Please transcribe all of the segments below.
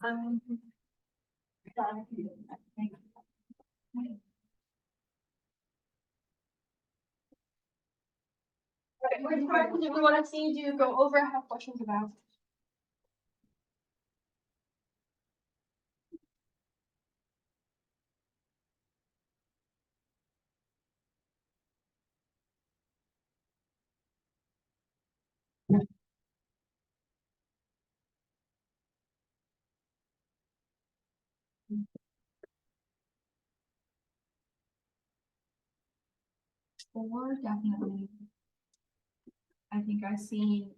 Um, Okay, which question do we want to see you go over, have questions about? Four, definitely. I think I've seen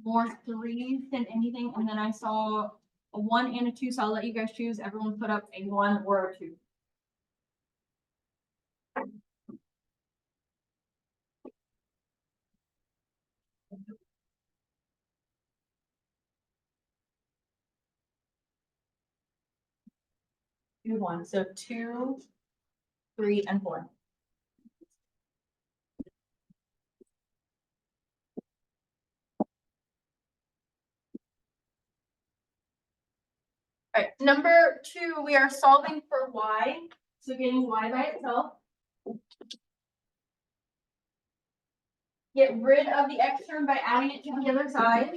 more threes than anything, and then I saw a 1 and a 2, so I'll let you guys choose. Everyone put up a 1 or a 2. Two, 1. So 2, 3, and 4. All right, number 2, we are solving for y. So getting y by itself. Get rid of the x term by adding it to the other side.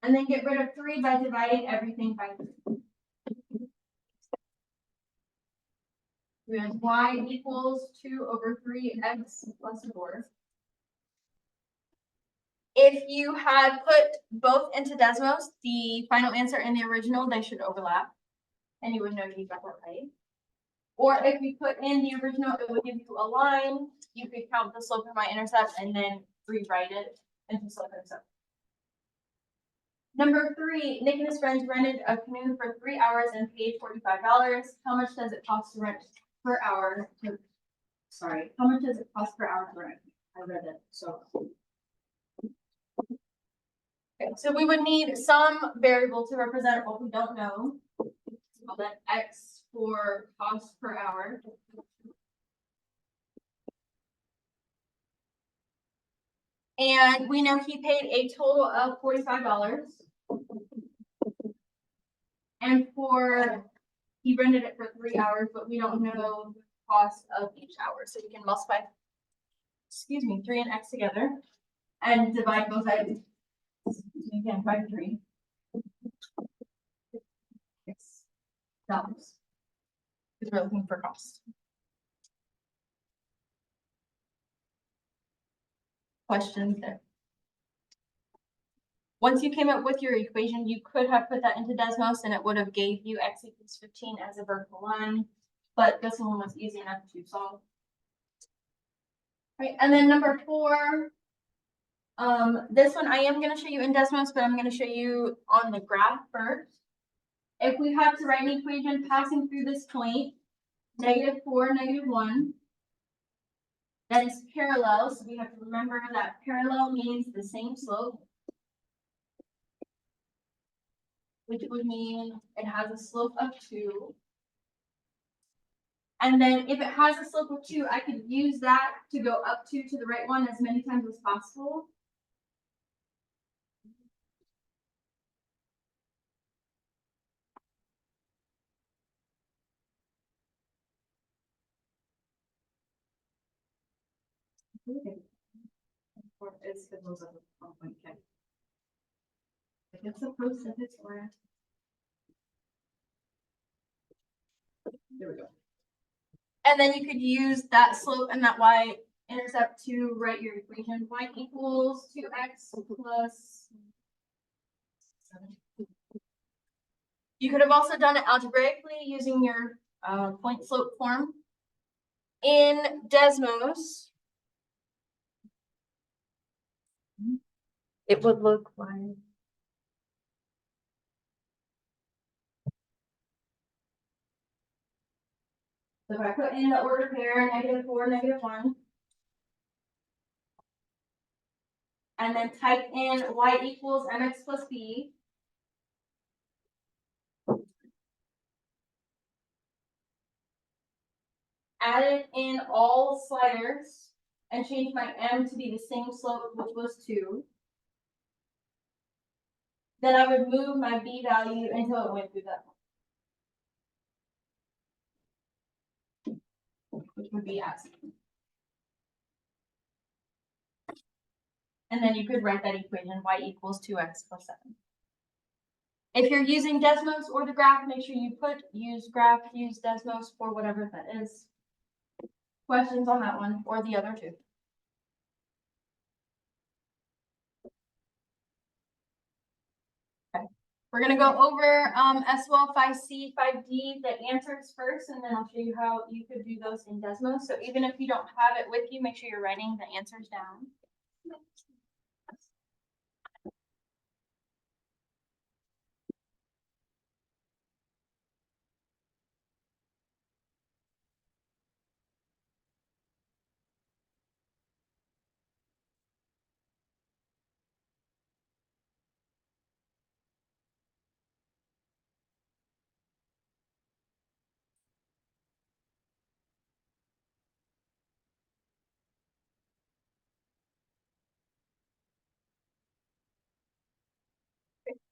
And then get rid of 3 by dividing everything by 3. We have y equals 2 over 3x plus 4. If you had put both into Desmos, the final answer and the original, they should overlap. And you would know you got that right. Or if you put in the original, it would give you a line. You could count the slope of my intercept and then rewrite it into slope intercept. Number 3, Nick and his friends rented a canoe for 3 hours and paid $45. How much does it cost to rent per hour? How much does it cost per hour to rent? I read it, so. Okay, so we would need some variable to represent what we don't know. Call that x for cost per hour. And we know he paid a total of $45. And he rented it for 3 hours, but we don't know the cost of each hour. So we can multiply, 3 and x together and divide both sides again by 3. $6. Because we're looking for cost. Questions there? Once you came up with your equation, you could have put that into Desmos and it would have gave you x equals 15 as a vertical line, but this one was easy enough to solve. Right, and then number 4, this one I am going to show you in Desmos, but I'm going to show you on the graph first. If we have to write an equation passing through this point, -4, -1, that is parallel, so we have to remember that parallel means the same slope, which would mean it has a slope of 2. And then if it has a slope of 2, I could use that to go up 2 to the right one as many times as possible. It's supposed to this way. There we go. And then you could use that slope and that y-intercept to write your equation. Y equals 2x plus 7. You could have also done it algebraically using your point slope form. In Desmos, it would look like so if I put in the order pair -4, -1, and then type in y equals mx plus b, added in all sliders, and change my M to be the same slope, which was 2. Then I would move my B value until it went through that point, which would be as. And then you could write that equation, y equals 2x plus 7. If you're using Desmos or the graph, make sure you use graph, use Desmos for whatever that is. Questions on that one or the other two? Okay. We're going to go over SOL 5C, 5D, the answers first, and then I'll show you how you could do those in Desmos. So even if you don't have it with you, make sure you're writing the answers down.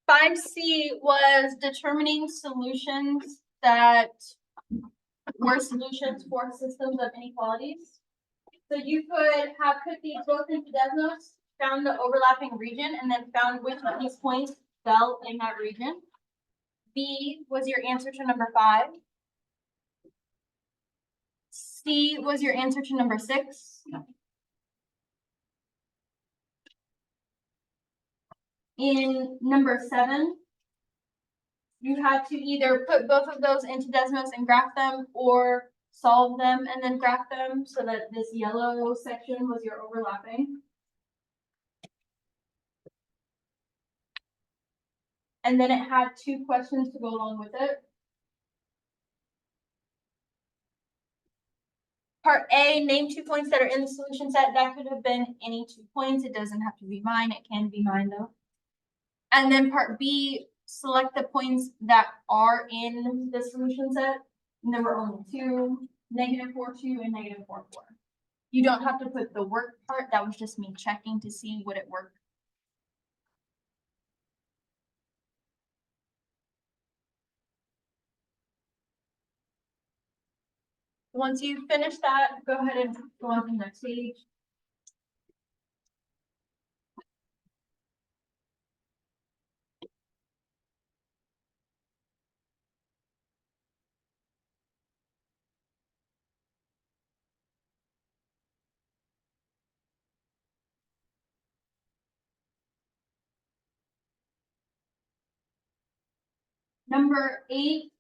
Five C was determining solutions that were solutions for systems of inequalities. So you could have put these both into Desmos, found the overlapping region, and then found which of these points fell in that region. B was your answer to number 5. C was your answer to number 6. In number 7, you had to either put both of those into Desmos and graph them, or solve them and then graph them, so that this yellow section was your overlapping. And then it had 2 questions to go along with it. Part A, name 2 points that are in the solution set. That could have been any 2 points. It doesn't have to be mine. It can be mine though. And then part B, select the points that are in the solution set. And there were only 2, -4, 2 and -4, 4. You don't have to put the work part. That was just me checking to see would it work. Once you finish that, go ahead and go on to the next page. Number 8,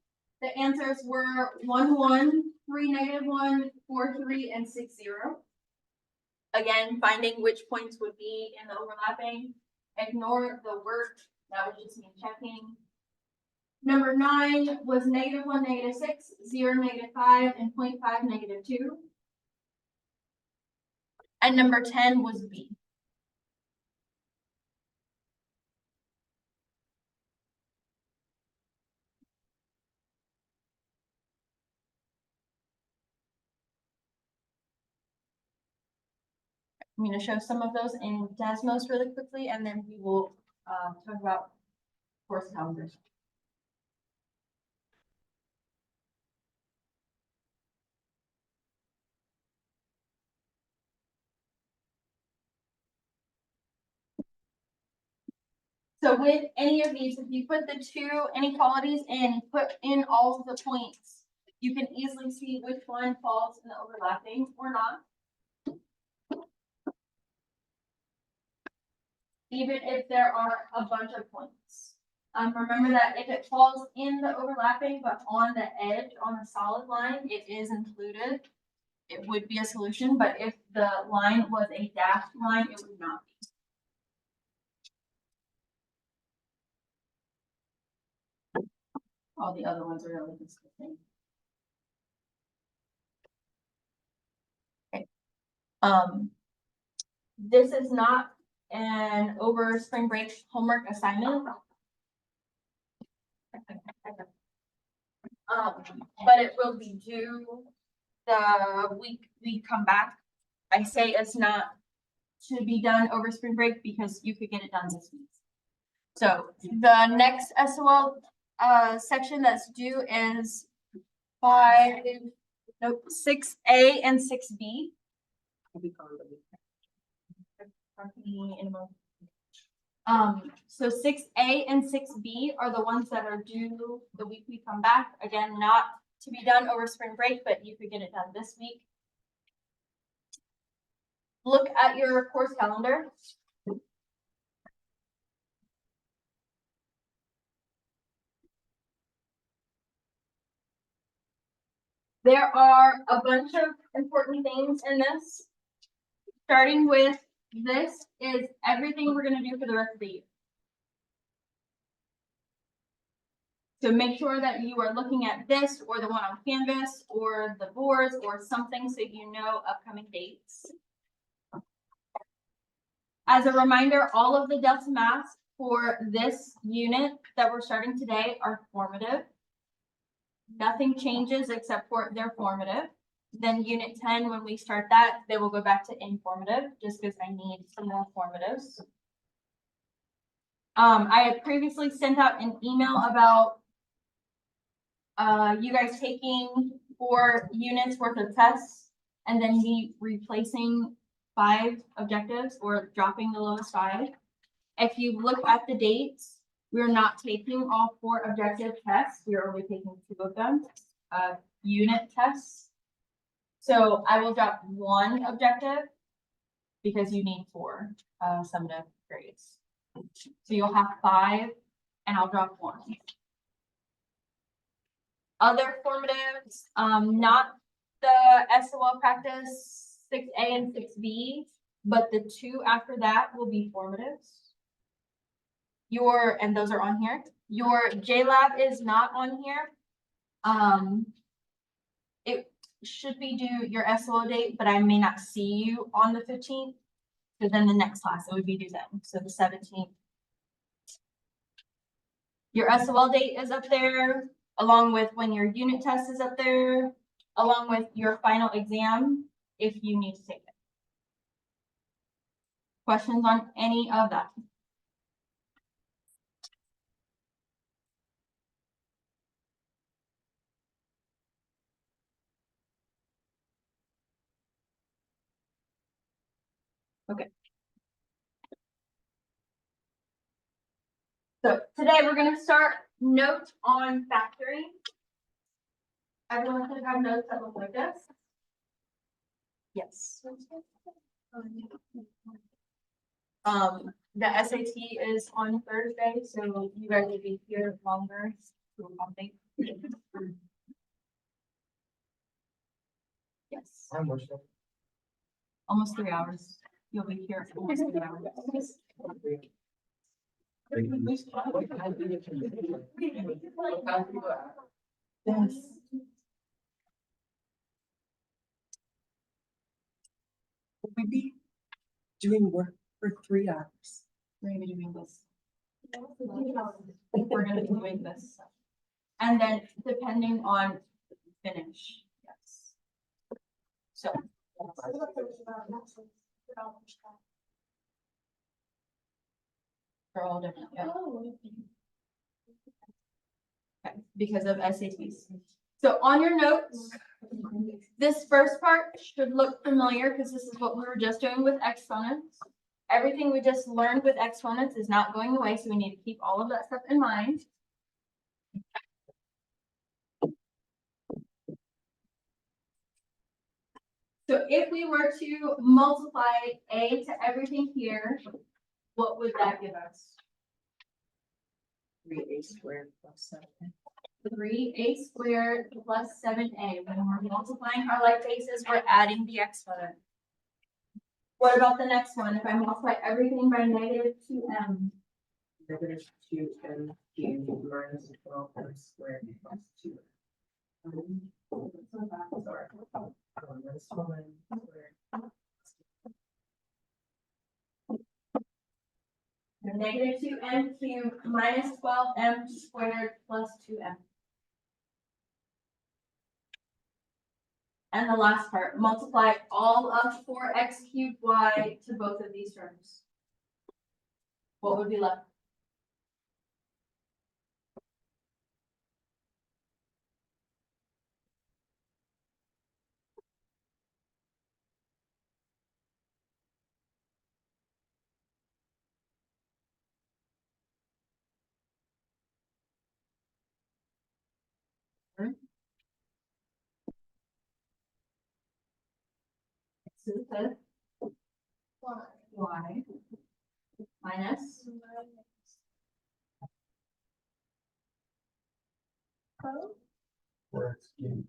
the answers were 1, 1, 3, -1, 4, 3, and 6, 0. Again, finding which points would be in the overlapping. Ignore the work. That was just me checking. Number 9 was -1, -6, 0, -5, and 0.5, -2. And number 10 was B. I'm going to show some of those in Desmos really quickly, and then we will talk about course calendars. So with any of these, if you put the 2 inequalities in, put in all of the points, you can easily see which one falls in the overlapping or not. Even if there are a bunch of points. Remember that if it falls in the overlapping, but on the edge, on the solid line, it is included. It would be a solution, but if the line was a dashed line, it would not be. All the other ones are really the same. Okay. This is not an over spring break homework assignment. But it will be due the week we come back. I say it's not to be done over spring break because you could get it done this week. So the next SOL section that's due is 6A and 6B. So 6A and 6B are the ones that are due the week we come back. Again, not to be done over spring break, but you could get it done this week. Look at your course calendar. There are a bunch of important things in this. Starting with this is everything we're gonna do for the rest of the year. So make sure that you are looking at this or the one on Canvas or the boards or something so you know upcoming dates. As a reminder, all of the Delta maths for this unit that we're starting today are formative. Nothing changes except for they're formative. Then unit 10, when we start that, they will go back to informative just because I need some more formatives. I had previously sent out an email about you guys taking 4 units worth of tests and then me replacing 5 objectives or dropping the lowest 5. If you look at the dates, we're not taking all 4 objective tests. We're only taking 2 of them, unit tests. So I will drop 1 objective because you need 4 summative grades. So you'll have 5 and I'll drop 1. Other formatives, not the SOL practice 6A and 6B, but the 2 after that will be formatives. And those are on here. Your JLab is not on here. It should be due your SOL date, but I may not see you on the 15th. So then the next class, it would be due then. So the 17th. Your SOL date is up there, along with when your unit test is up there, along with your final exam, if you need to take it. Questions on any of that? Okay. So today we're going to start note on factoring. Everyone should have notes that look like this. Yes. The SAT is on Thursday, so you guys will be here longer. Yes. Almost 3 hours. You'll be here for almost 3 hours. Yes. We'd be doing work for 3 hours. We're gonna be doing this. We're gonna be doing this. And then depending on finish, yes. So. For all different, yeah. Okay, because of SATs. So on your notes, this first part should look familiar because this is what we were just doing with exponents. Everything we just learned with exponents is not going away, so we need to keep all of that stuff in mind. So if we were to multiply A to everything here, what would that give us? 3a squared plus 7. 3a squared plus 7a. When we're multiplying our like bases, we're adding the exponent. What about the next one? If I multiply everything by negative 2m. Negative 2m cubed minus 12m squared plus 2. Sorry. Minus 12m squared. Negative 2m cubed minus 12m squared plus 2m. And the last part, multiply all of 4x cubed y to both of these terms. What would be left? So the fifth, y minus Where it's in,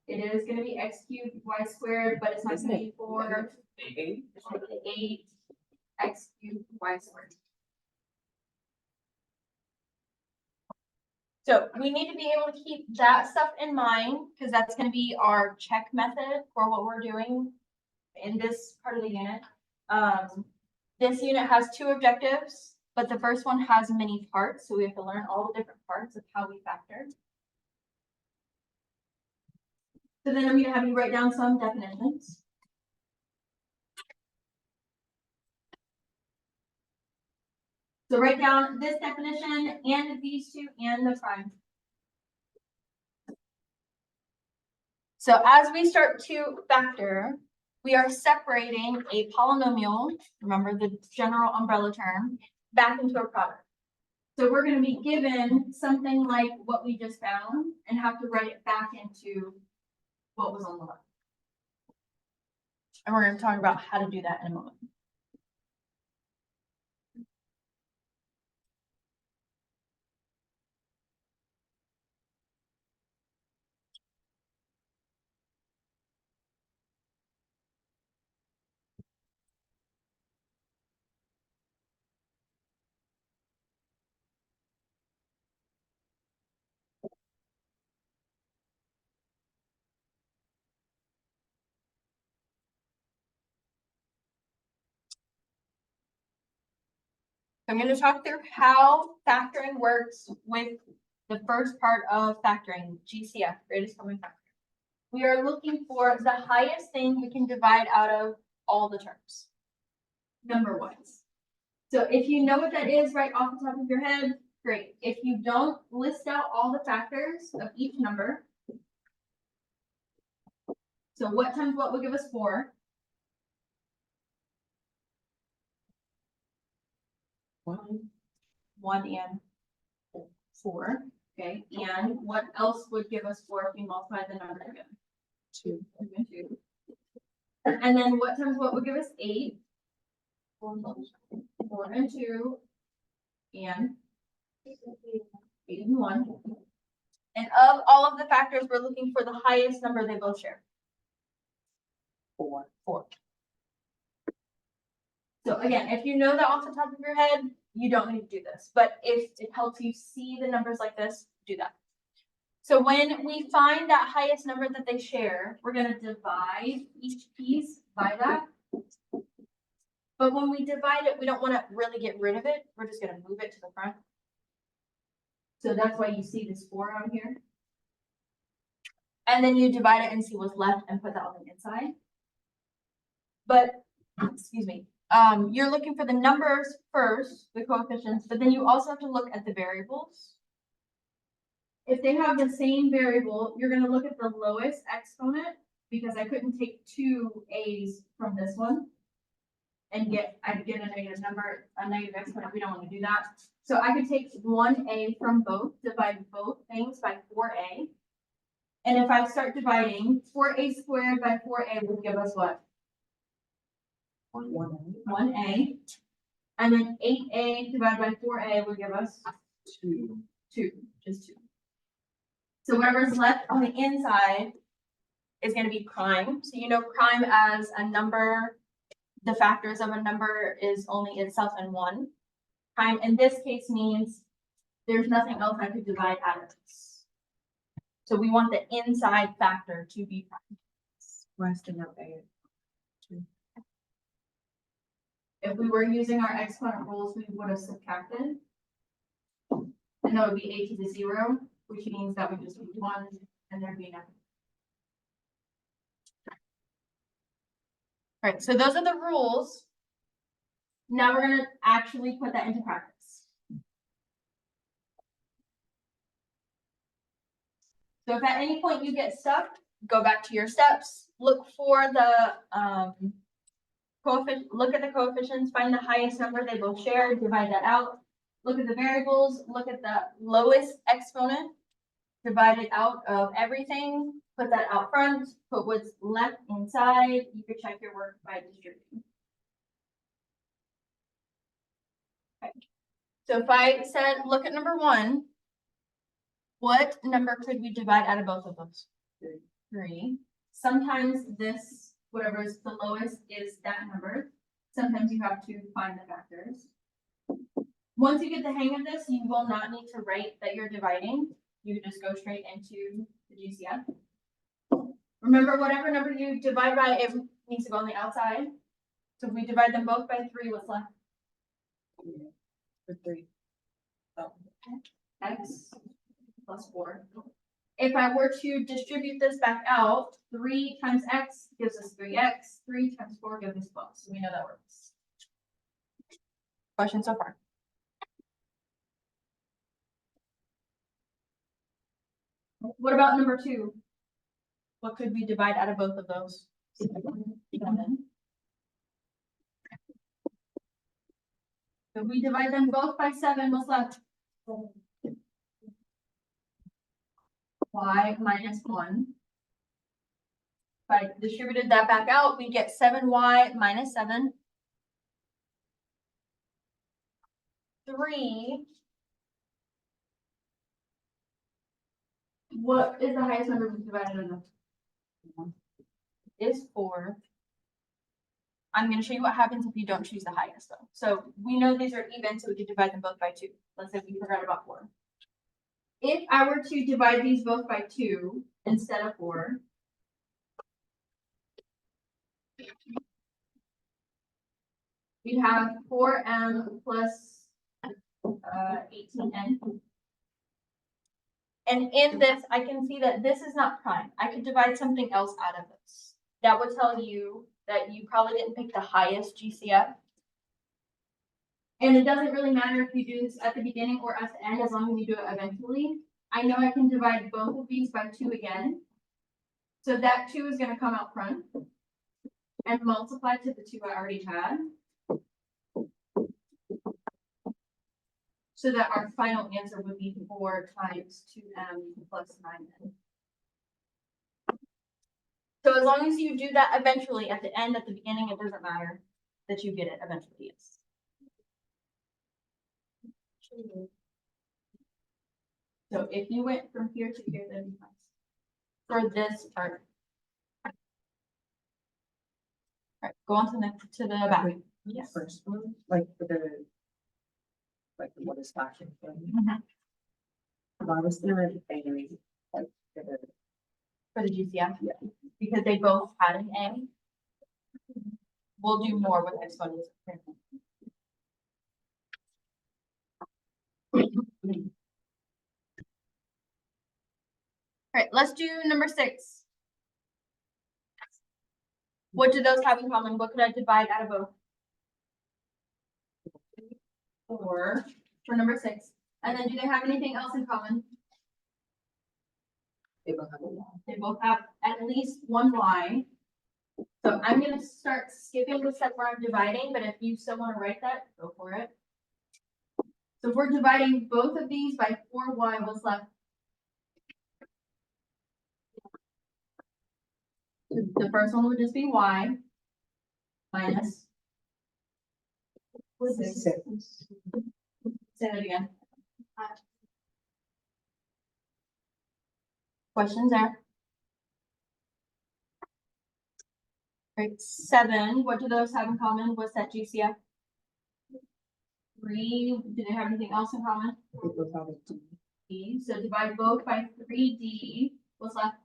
it is gonna be x cubed y squared, but it's not Isn't gonna it? be 4, it's gonna be 8 x cubed y squared. So we need to be able to keep that stuff in mind, because that's gonna be our check method for what we're doing in this part of the unit. This unit has 2 objectives, but the first one has many parts, so we have to learn all the different parts of how we factor. So then I'm gonna have you write down some definitions. So write down this definition and these two and the prime. So as we start to factor, we are separating a polynomial, remember the general umbrella term, back into a product. So we're gonna be given something like what we just found and have to write it back into what was on the left. And we're gonna talk about how to do that in a moment. I'm going to talk through how factoring works with the first part of factoring, GCF, greatest common factor. We are looking for the highest thing we can divide out of all the terms, number wise. So if you know what that is right off the top of your head, great. If you don't, list out all the factors of each number. So what times what would give us 4? One and 4, okay, and what else would give us 4 if we multiply the number again? 2. And then what times what would give us 8? 4 and 2, and 8 and 1. And of all of the factors, we're looking for the highest number they both share. 4. So again, if you know that off the top of your head, you don't need to do this, but if it helps you see the numbers like this, do that. So when we find that highest number that they share, we're gonna divide each piece by that. But when we divide it, we don't wanna really get rid of it, we're just gonna move it to the front. So that's why you see this 4 on here. And then you divide it and see what's left and put that on the inside. But, excuse me, you're looking for the numbers first, the coefficients, but then you also have to look at the variables. If they have the same variable, you're gonna look at the lowest exponent, because I couldn't take 2 A's from this one and I'd get a negative number, a negative exponent. We don't want to do that. So I could take 1A from both, divide both things by 4A. And if I start dividing, 4A squared by 4A would give us what? 1A. And then 8A divided by 4A would give us 2, just 2. So whatever's left on the inside is going to be prime. So you know prime as a number, the factors of a number is only itself and 1. Prime in this case means there's nothing else I could divide out of this. So we want the inside factor to be prime. Where's the note A? If we were using our exponent rules, we would have subtracted. And that would be a to the 0. which means that would just be one and there'd be nothing. Alright, so those are the rules. Now we're gonna actually put that into practice. So if at any point you get stuck, go back to your steps, look for the, coefficient, look at the coefficients, find the highest number they both share, divide that out. Look at the variables, look at the lowest exponent, divide it out of everything, put that out front, put what's left inside. You could check your work by distributing. Okay. So if I said, look at number 1, what number could we divide out of both of those? 3. Sometimes this, whatever is the lowest, is that number. Sometimes you have to find the factors. Once you get the hang of this, you will not need to write that you're dividing. You can just go straight into the GCF. Remember, whatever number you divide by, it needs to go on the outside. So if we divide them both by 3, what's left? For 3. Oh. X plus 4. If I were to distribute this back out, 3 times X gives us 3X, 3 times 4 gives us 12. So we know that works. Question so far? What about number 2? What could we divide out of both of those? 7. If we divide them both by 7, what's left? Y minus 1. If I distributed that back out, we get 7y minus 7. 3. What is the highest number we divided into? Is 4. I'm going to show you what happens if you don't choose the highest though. So we know these are even, so we can divide them both by 2. Let's say we forgot about 4. If I were to divide these both by 2 instead of 4, we'd have 4m plus 18n. And in this, I can see that this is not prime. I could divide something else out of this. That would tell you that you probably didn't pick the highest GCF. And it doesn't really matter if you do this at the beginning or at the end, as long as you do it eventually. I know I can divide both of these by 2 again. So that 2 is going to come out front and multiply to the 2 I already had. So that our final answer would be 4 times 2m plus 9n. So as long as you do that eventually, at the end, at the beginning, it doesn't matter that you get it eventually, yes. So if you went from here to here, that'd be nice. For this part. All right, go on to the back. Yes. First one, like for the what is flashing thing. Mhm. Why was there an A, like for the, For the GCF? Yeah. Because they both had an A. We'll do more with exponents. All right, let's do number 6. What do those have in common? What could I divide out of both? 4 for number 6. And then do they have anything else in common? they both have a Y. They both have at least one Y. So I'm gonna start skipping the step where I'm dividing, but if you still want to write that, go for it. So if we're dividing both of these by 4y, what's left? The first one would just be y minus. Six. Say that again. Questions there? Right, 7, what do those have in common? What's that GCF? 3, do they have anything else in common? They both have a D. D, so divide both by 3D, what's left?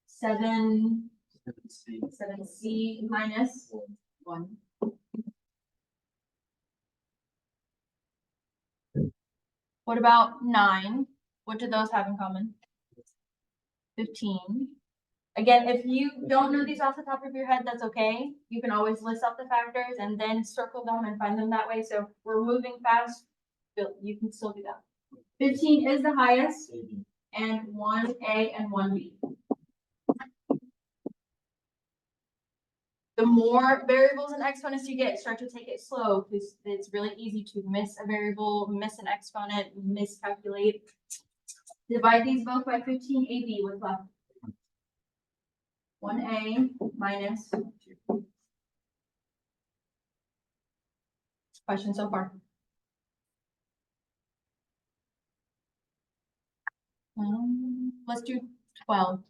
7, 7C minus 1. What about 9? What do those have in common? 15. Again, if you don't know these off the top of your head, that's okay. You can always list out the factors and then circle them and find them that way. So if we're moving fast, you can still do that. 15 is the highest, and 1A and 1B. The more variables and exponents you get, start to take it slow, because it's really easy to miss a variable, miss an exponent, miscalculate. Divide these both by 15 AB with left. 1A minus 2. Question so far? Let's do 12.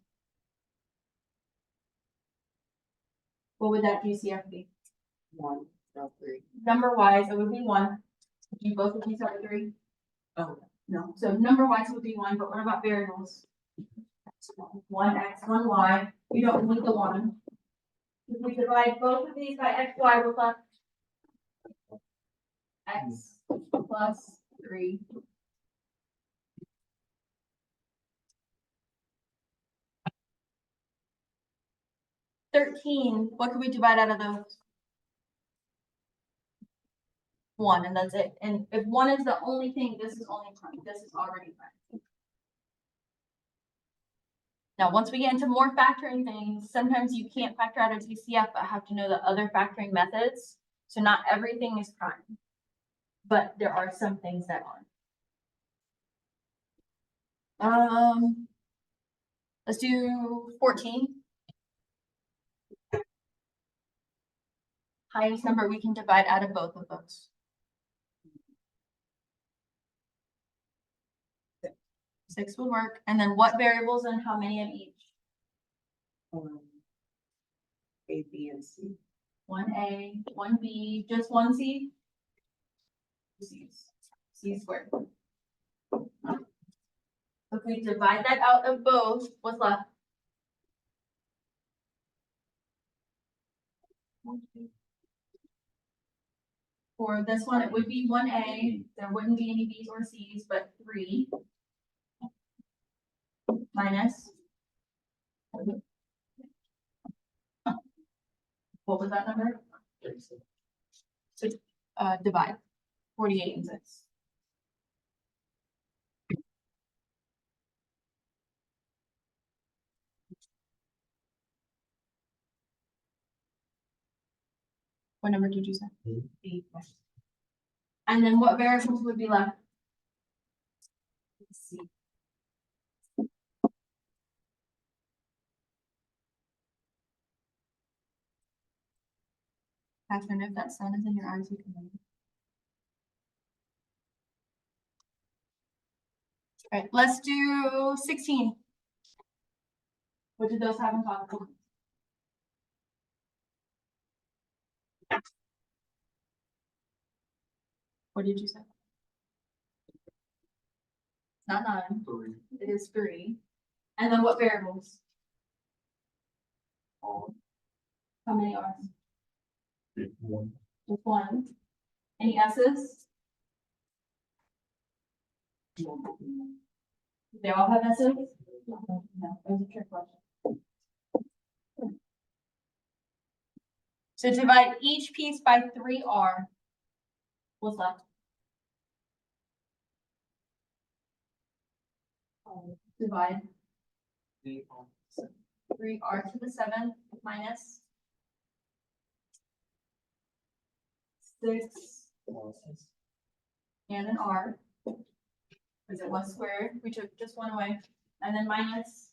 What would that GCF be? 1, no, 3. Number wise, it would be 1. Do both of these have a 3? Oh, no. So number wise would be 1, but what about variables? 1x, 1y. You don't need the 1. If we divide both of these by xy, we're left x plus 3. $13, what could we divide out of those? 1, and that's it. And if 1 is the only thing, this is only prime. This is already prime. Now, once we get into more factoring things, sometimes you can't factor out a GCF, but have to know the other factoring methods. So not everything is prime, but there are some things that are. Let's do 14. Highest number we can divide out of both of those. 6 will work. And then what variables and how many of each? A, B, and C. 1A, 1B, just 1 C? C's. C squared. If we divide that out of both, what's left? For this one, it would be 1A. There wouldn't be any B's or C's, but 3 minus. What was that number? So, divide 48 and 6. What number did you say? 8. And then what variables would be left? C. Catherine, if that sun is in your eyes, you can. All right, let's do 16. What did those have in common? What did you say? Not 9. 3. It is 3. And then what variables? All. How many are? 1. Just 1. Any S's? They all have S's? No, it was a trick question. So divide each piece by 3R. What's left? Divide 3R to the 7th minus 6 and an R. Because it was squared, we took just 1 away, and then minus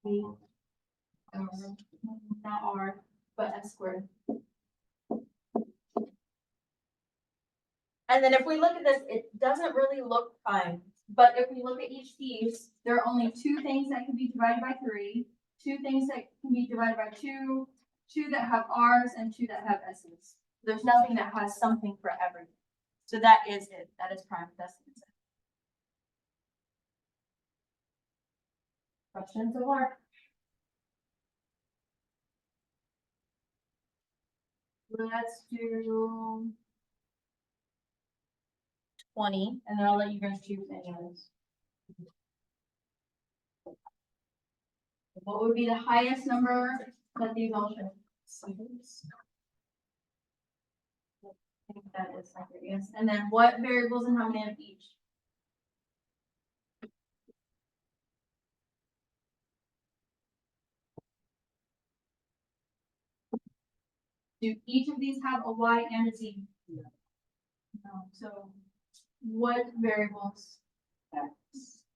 8, not R, but S squared. And then if we look at this, it doesn't really look fine. But if we look at each piece, there are only 2 things that can be divided by 3, 2 things that can be divided by 2, 2 that have R's, and 2 that have S's. There's nothing that has something for everything. So that is it. That is prime. That's the answer. Questions so far? Let's do 20, and then I'll let you guys choose anyways. What would be the highest number that these all should? I think that is accurate, yes. And then what variables and how many of each? Do each of these have a y and a z? No. No, so what variables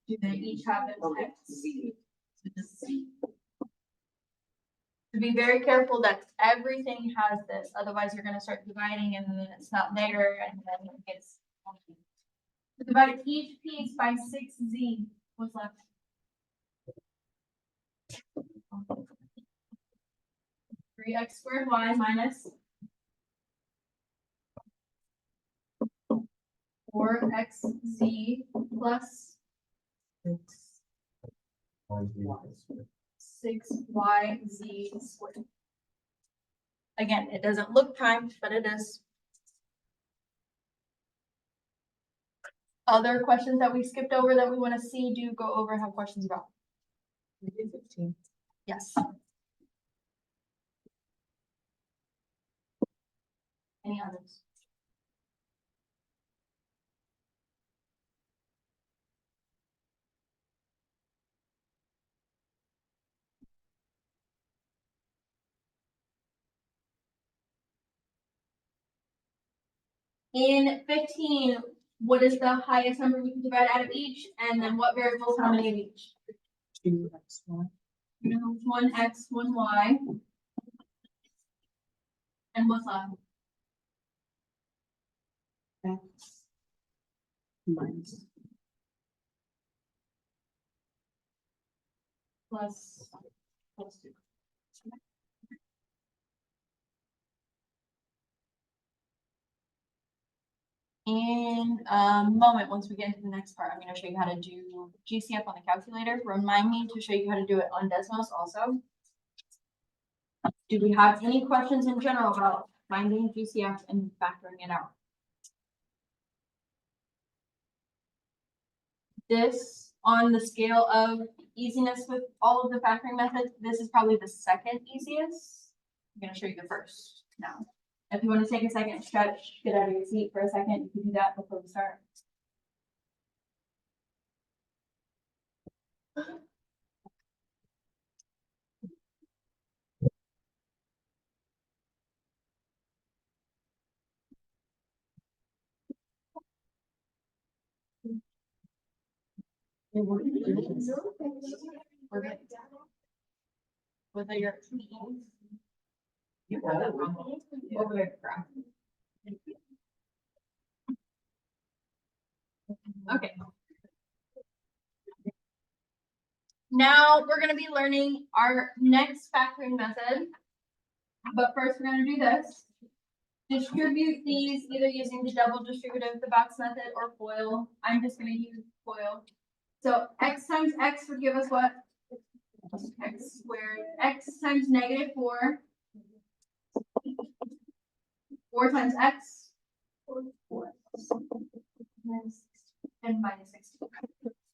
do they each have Oh, in x? Z. So just z. To be very careful that everything has this, otherwise you're gonna start dividing and then it's not there and then it gets. Divide each piece by 6z, what's left? 3x squared y minus 4xz plus 6yz squared. Again, it doesn't look timed, but it is. Other questions that we skipped over that we want to see, do go over and have questions about. We did 15. Yes. Any others? In 15, what is the highest number we can divide out of each? And then what variables, how many of each? 2x1. One x, one y. And what's left? X minus Plus 2. In a moment, once we get into the next part, I'm gonna show you how to do GCF on the calculator. Remind me to show you how to do it on Desmos also. Do we have any questions in general about finding GCF and factoring it out? This, on the scale of easiness with all of the factoring methods, this is probably the second easiest. I'm gonna show you the first now. If you want to take a second, stretch, get out of your seat for a second, you can do that before we start. We're good. Whether you're. You got that wrong. Over there, crap. Okay. Now we're gonna be learning our next factoring method. But first, we're gonna do this. Distribute these either using the double distributive, the box method, or FOIL. I'm just gonna use FOIL. So x times x would give us what? X squared. X times negative 4. 4 times x. 4. And minus 16.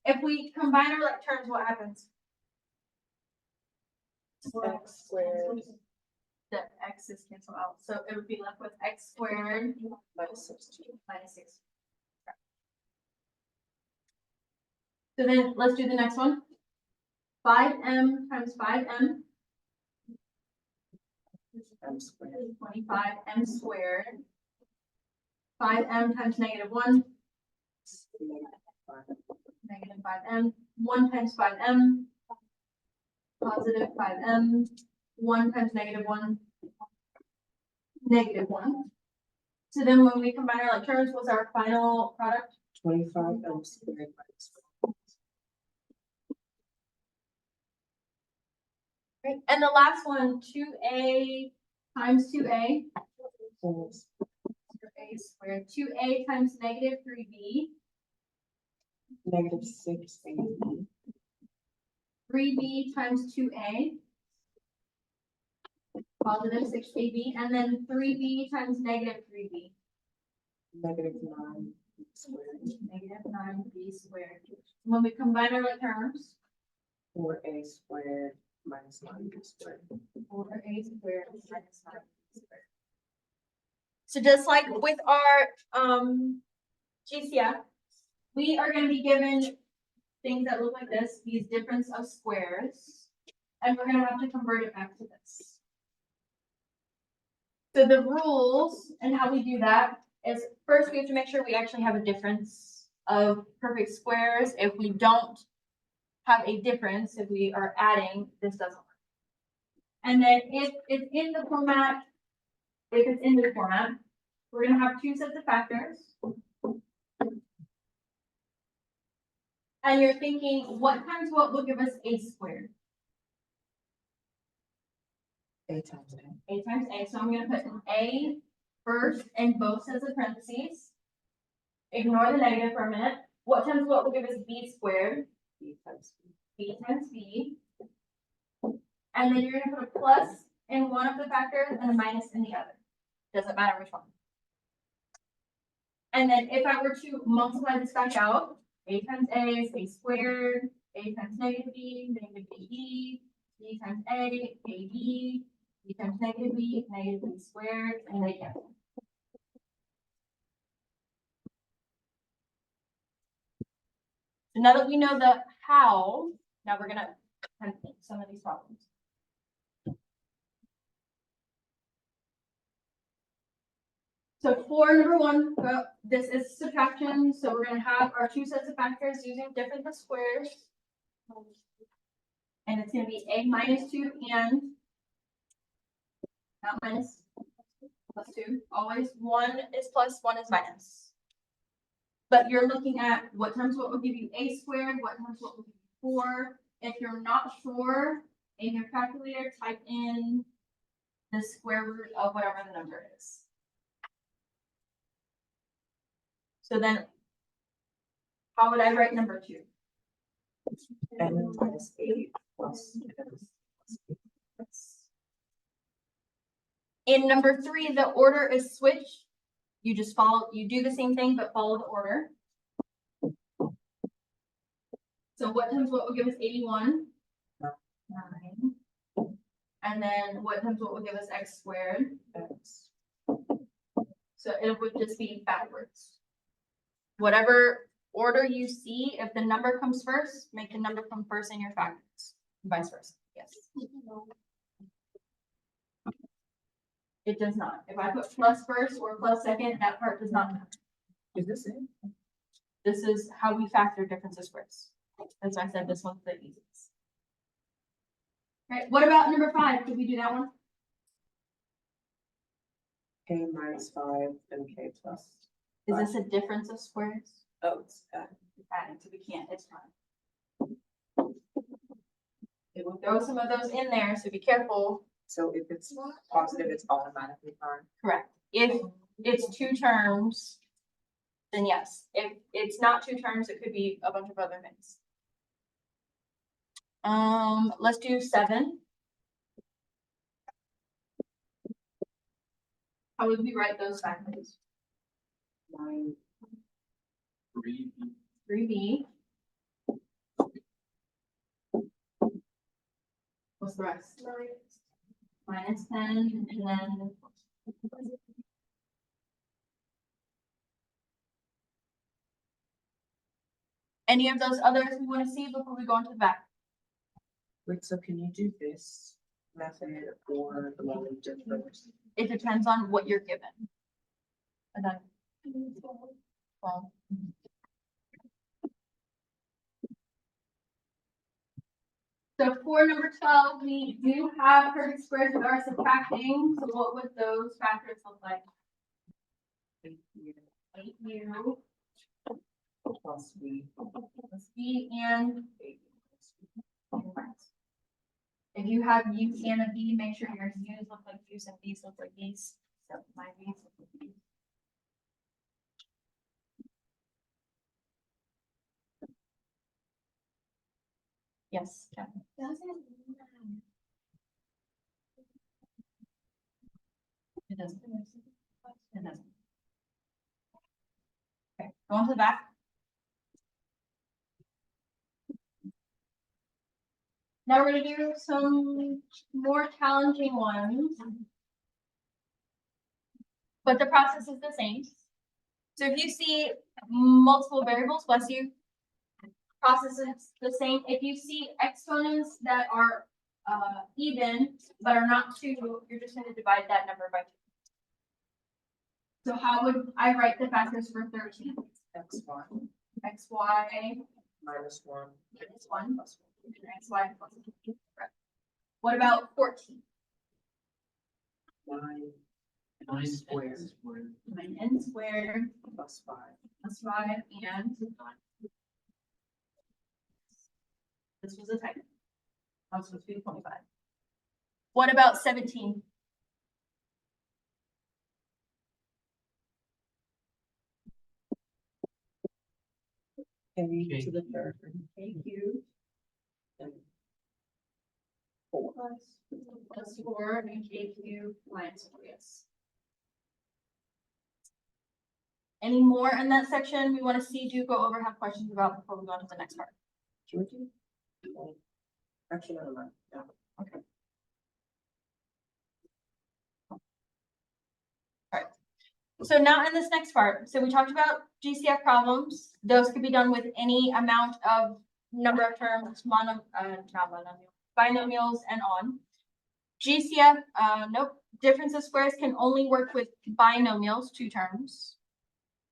If we combine our like terms, what happens? X squared The x's cancel out, so it would be left with x squared minus 16. minus 6. So then let's do the next one. 5m times 5m. M squared. 25m squared. 5m times negative 1. Negative 5m. 1 times 5m. Positive 5m. 1 times negative 1. Negative 1. So then when we combine our like terms, what's our final product? 25 M squared minus 4. Right. And the last one, 2a times 2a. So A squared. 2a times negative 3b. negative 6 AB. 3b times 2a. Positive 6ab, and then 3b times negative 3b. Negative 9 squared, Negative 9b squared. When we combine our like terms, 4a squared minus 9b squared. 4a squared minus 9b squared. So just like with our GCF, we are going to be given things that look like this, these difference of squares, and we're going to have to convert it back to this. So the rules and how we do that is first we have to make sure we actually have a difference of perfect squares. If we don't have a difference, if we are adding, this doesn't work. And then if it's in the format, we're gonna have two sets of factors. And you're thinking, what times what will give us a squared? A times a. A times a, so I'm gonna put a first in both sets of parentheses. Ignore the negative for a minute. What times what will give us b squared? B times b. B times b. And then you're gonna put a plus in one of the factors and a minus in the other. Doesn't matter which one. And then if I were to multiply this back out, a times a is a squared, a times negative b b times a b times negative b squared, and they cancel. So now that we know the how, now we're gonna kind of think some of these problems. So for number one, this is subtraction, so we're gonna have our two sets of factors using different squares. And it's gonna be a minus 2 and not minus plus 2. Always one is plus, one is minus. But you're looking at what times what will give you a squared, what times what will give you 4. If you're not sure, in your calculator, type in the square root of whatever the number is. So then, how would I write number 2? N minus 8 plus. In number 3, the order is switched. You just follow, you do the same thing, but follow the order. So what times what will give us 81? 9. And then what times what will give us x squared? X. So it would just be backwards. Whatever order you see, if the number comes first, make the number come first in your factors, and vice versa. Yes. It does not. If I put plus first or plus second, that part does not matter. Is this it? This is how we factor difference of squares. That's why I said this one's the easiest. Right, what about number 5? Did we do that one? K minus 5 and K plus. Is this a difference of squares? Oh, it's It's adding, so we can't, it's fine. It will throw some of those in there, so be careful. so if it's positive, it's automatically fine. Correct. If it's 2 terms, then yes. If it's not 2 terms, it could be a bunch of other things. Let's do 7. How would we write those factors? 9 3b. What's the rest? Minus 10, and then. Any of those others we want to see before we go on to the back? Wait, so can you do this method or the one we did first? It depends on what you're given. And then. Well. So for number 12, we do have perfect squares that are subtracting. So what would those factors look like? 8u Plus B. plus b and if you have u and a b, make sure your u's look like u's and b's look like b's. So my b's look like b's. Yes, Kathy. It doesn't. It doesn't. Okay, go on to the back. Now we're gonna do some more challenging ones. But the process is the same. So if you see multiple variables, bless you, process is the same. If you see exponents that are even but are not 2, you're just going to divide that number by 2. So how would I write the factors for 13? X1 xy minus 1 minus 1 plus 1, xy plus 1. What about 14? 9 squared 9n squared plus 5. plus 5 and this was a typo. That was supposed to be 25. What about 17? K to the third. K cubed And 4. plus 4 and k cubed minus 4, yes. Any more in that section we want to see, do go over, have questions about before we go on to the next part? Georgie? Actually, never mind. Yeah. Okay. Alright, so now in this next part, so we talked about GCF problems. Those could be done with any amount of number of terms, not monomial, binomials and on. GCF, nope, difference of squares can only work with binomials, 2 terms.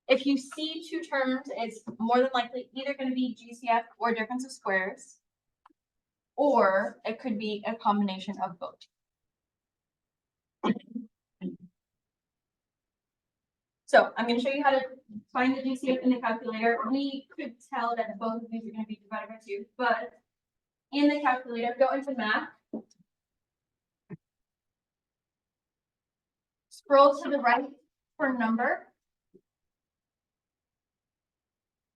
If you see 2 terms, it's more than likely either going to be GCF or difference of squares, or it could be a combination of both. So I'm going to show you how to find the GCF in the calculator. We could tell that both of these are going to be divided by 2, but in the calculator, go into math. Scroll to the right for number.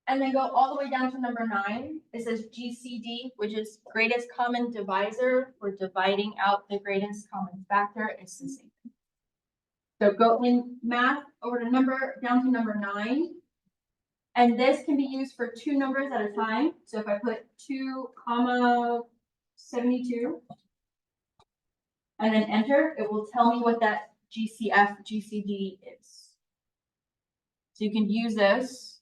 And then go all the way down to number 9. It says GCD, which is greatest common divisor. We're dividing out the greatest common factor. It's the same thing. So go in math over to down to number 9. And this can be used for 2 numbers at a time. So if I put 2, 72, and then enter, it will tell me what that GCF, GCD is. So you can use this.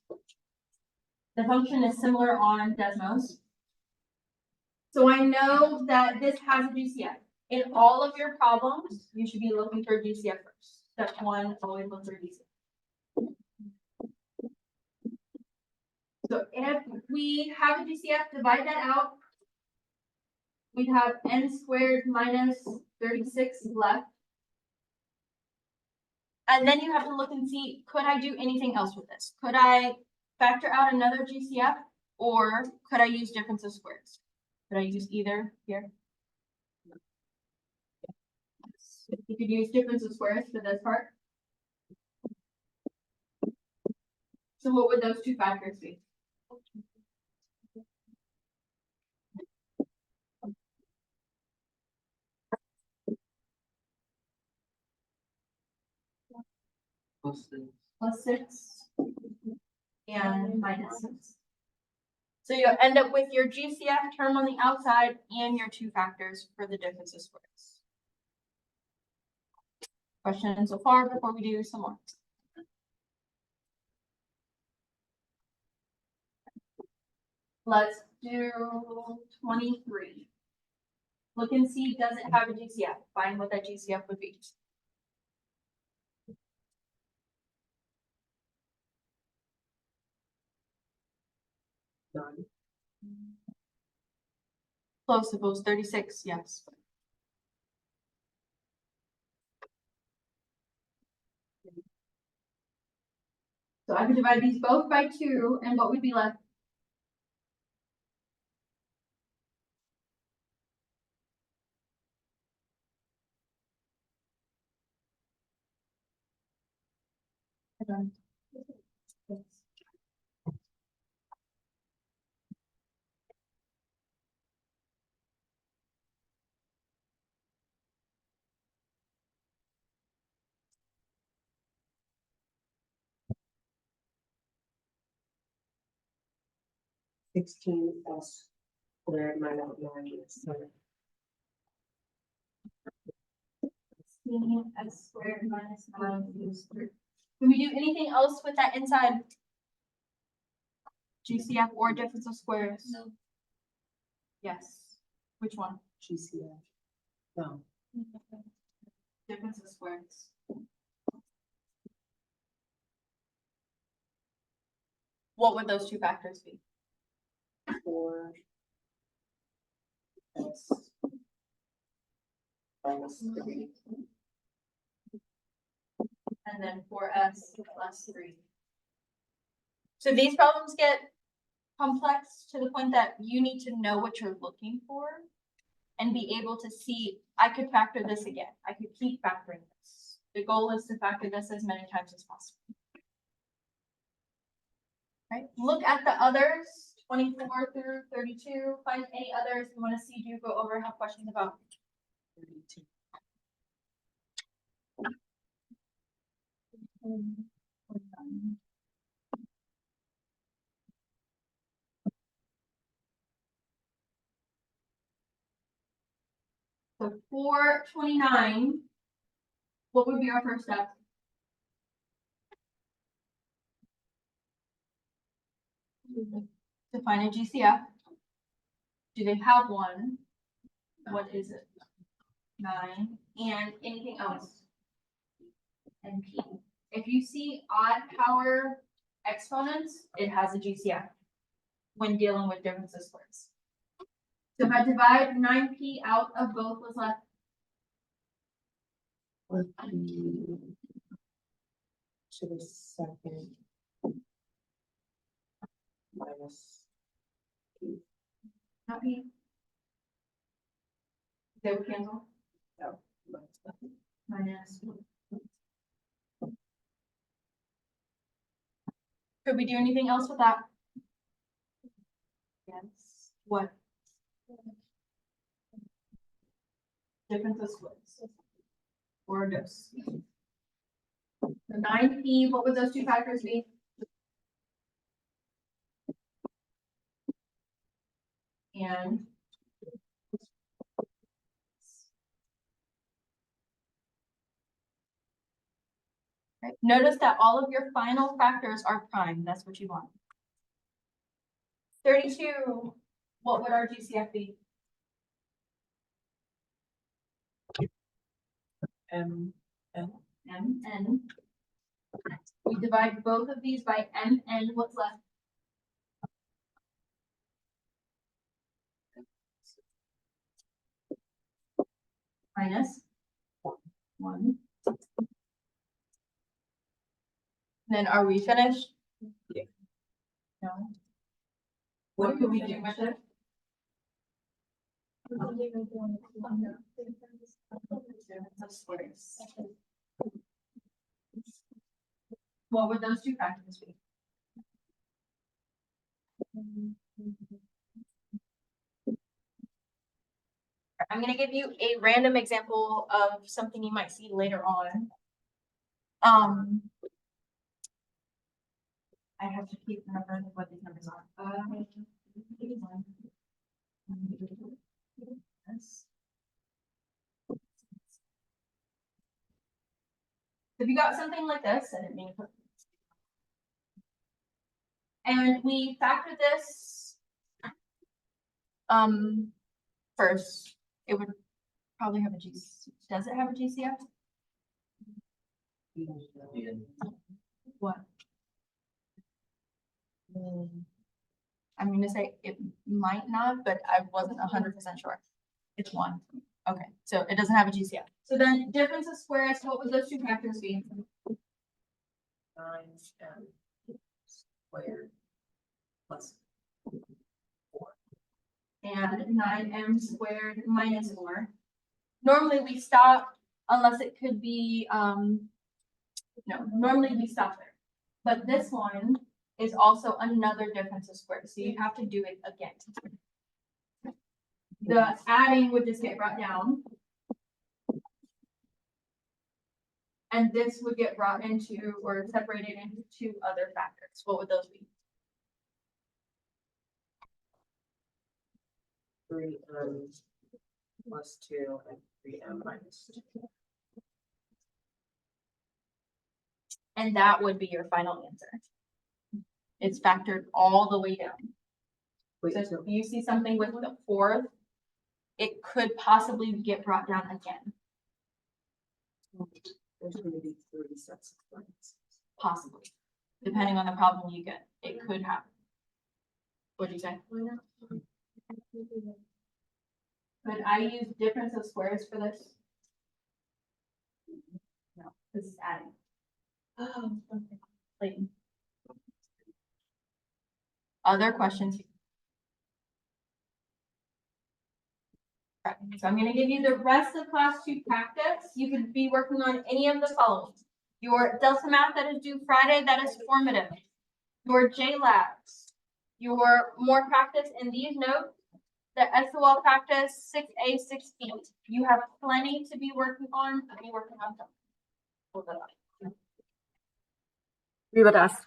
The function is similar on Desmos. So I know that this has a GCF. In all of your problems, you should be looking for GCF first. Step 1, always look for GCF. So if we have a GCF, divide that out. We'd have n squared minus 36 left. And then you have to look and see, could I do anything else with this? Could I factor out another GCF, or could I use difference of squares? Could I use either here? You could use difference of squares for this part. So what would those 2 factors be? Plus 6 and minus 6. So you end up with your GCF term on the outside and your 2 factors for the difference of squares. Questions so far before we do some more? Let's do 23. Look and see, does it have a GCF? Find what that GCF would be. Close, it was 36, yes. So I could divide these both by 2, and what would be left? 16 s squared minus 9 S squared minus 9. Can we do anything else with that inside? GCF or difference of squares? No. Yes. Which one? GCF. No. Difference of squares. What would those two factors be? 4 s minus 3. And then 4s plus 3. So these problems get complex to the point that you need to know what you're looking for and be able to see, I could factor this again. I could keep factoring this. The goal is to factor this as many times as possible. Right? Look at the others, 24 through 32. Find any others you want to see you go over, have questions about. 32. So 429, what would be our first step? To find a GCF. Do they have one? What is it? 9. And anything else? And P. If you see odd power exponents, it has a GCF when dealing with difference of squares. So if I divide 9p out of both, what's left? Would be to the second minus Not p. They would cancel. no, Minus. Could we do anything else with that? Yes. What? Difference of squares. Or dose. The 9p, what would those two factors be? And right. Notice that all of your final factors are prime. That's what you want. 32, what would our GCF be? M N. Mn. We divide both of these by Mn, what's left? Minus 1. Then are we finished? Yeah. No. What could we do with it? What would those two factors be? I'm gonna give you a random example of something you might see later on. I have to keep remembering what these numbers are. If you got something like this, I didn't mean to put. And we factor this first, it would probably have a G. Does it have a GCF? What? I'm gonna say it might not, but I wasn't 100% sure. It's 1. Okay, so it doesn't have a GCF. So then difference of squares, what would those two factors be? 9m squared plus 4. And 9m squared minus 4. Normally we stop unless it could be, no, normally we stop there. But this one is also another difference of squares, so you have to do it again. The adding would just get brought down. And this would get brought into or separated into two other factors. What would those be? three M plus two and three M minus two. And that would be your final answer. It's factored all the way down. Wait, So if so you see something with the fourth, it could possibly get brought down again, there's gonna be three sets of lines. possibly, depending on the problem you get. It could happen. What'd you say? Could I use difference of squares for this? No, this is adding. Oh, okay. Clayton. Other questions? Right, so I'm gonna give you the rest of class 2 practice. You could be working on any of the following. Your Delta Math that is due Friday, that is formative. Your JLabs, your more practice in these notes, the SOL practice 6A, 6B. You have plenty to be working on. Be working on them. Hold that up. We would ask